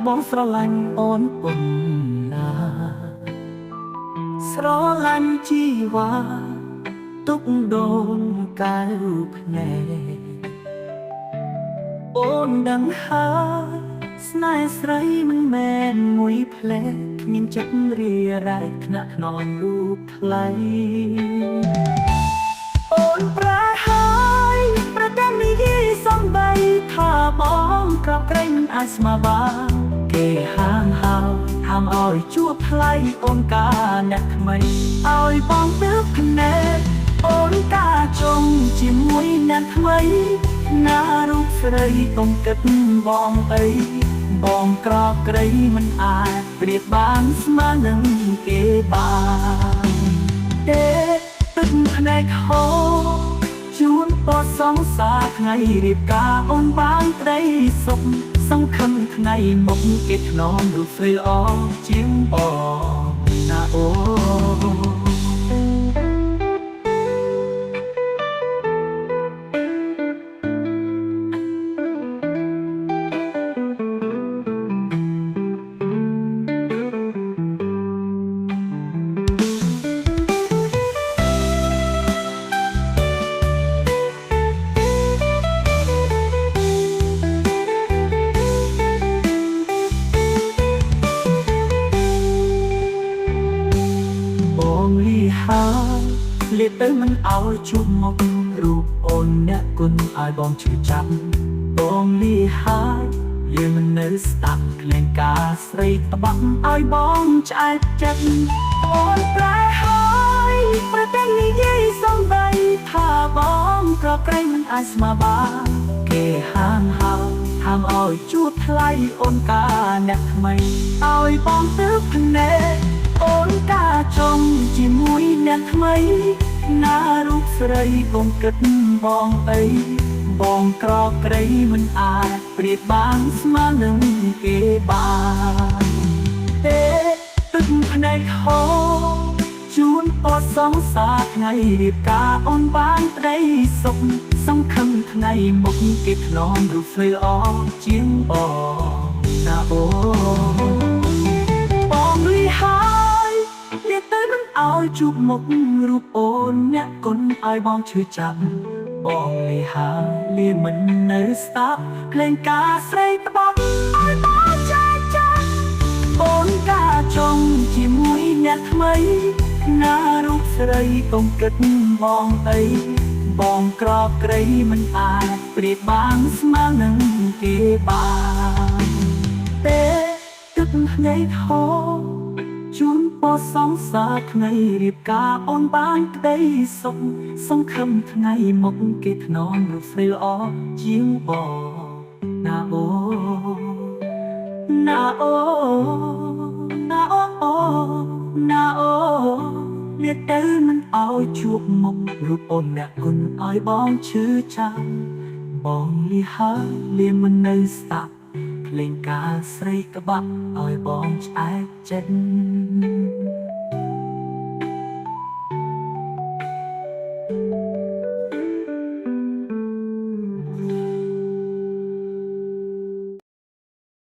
บองស្រឡាញ់អូនពុនណាស្រឡាញ់ជីវ៉ាទុកដូនកែវភ្នែកអូនដឹងហើយស្នេហ៍ស្រីមិនមែនមួយផ្លែគ្មានចិត្តរារែកថ្នាក់ថ្នមរូបថ្លៃអូនប្រែហើយប្រកាន់និយាយសំបីថាបងក្របក្រែងមិនអាចស្មើបានគេហាមហាមឲ្យជួបថ្លៃអូនកាអ្នកថ្មីឲ្យបងទើបភ្នែកអូនកាចង់ជាមួយអ្នកថ្មីណារូបស្រីកុំគិតបងអីបងក្រក្រៃមិនអាចប្រៀបបានស្មើនឹងគេបានទេទឹកភ្នែកហូរជួនពណ៌សងសាថ្ងៃរៀបការអូនបានក្តីសុខសង្ឃឹមថ្ងៃមុខគេថ្នមរូបស្រីល្អជាងបងណាអូលាទៅមិនឲ្យជួបមករូបអូនអ្នកគុណឲ្យបងឈឺចាំបងលីហើយលាមិននៅស្ដាប់ក្លែងការស្រីត្បាក់ឲ្យបងឆ្អែតចិត្តអូនប្រែហើយប្រទាំងនិយាយសំបីថាបងក្របក្រែងមិនអាចស្មើបានគេហាមឲ្យជួបថ្លៃអូនកាអ្នកថ្មីឲ្យបងទើបភ្នែកអូនកាចង់ជាមួយអ្នកថ្មីណារូបស្រីកុំគិតបងអីបងក្រក្រៃមិនអាចប្រៀបបានស្មើនឹងគេបានទេទឹកភ្នែកហូរជួនពណ៌សងសាថ្ងៃរៀបការអូនបានក្តីសុខសង្ឃឹមថ្ងៃមុខគេថ្នមរូបស្រីល្អជាងបងណាអូបងលីហើយលាទៅមិនឲ្យជួបមុខរូបអូនអ្នកគុណឲ្យបងឈឺចាំបងលីហើយលាមិននៅស្ដាប់ក្លែងការស្រីត្បាក់ឲ្យបងចាចាអូនកាចង់ជាមួយអ្នកថ្មីណារូបស្រីកុំគិតបងអីបងក្រក្រៃមិនអាចប្រៀបបានស្មើនឹងគេបានទេទឹកភ្នែកហូរជួនពណ៌សងសាថ្ងៃរៀបការអូនបានក្តីសុខសង្ឃឹមថ្ងៃមុខគេថ្នមរូបស្រីល្អជាងបងណាអូណាអូណាអូណាអូលាទៅមិនឲ្យជួបមុខរូបអូនអ្នកគុណឲ្យបងឈឺចាំបងលីហើយលាមិននៅស្ដាប់ភ្លេងការស្រីក្បាក់ឲ្យបងឆ្អែតចិត្ត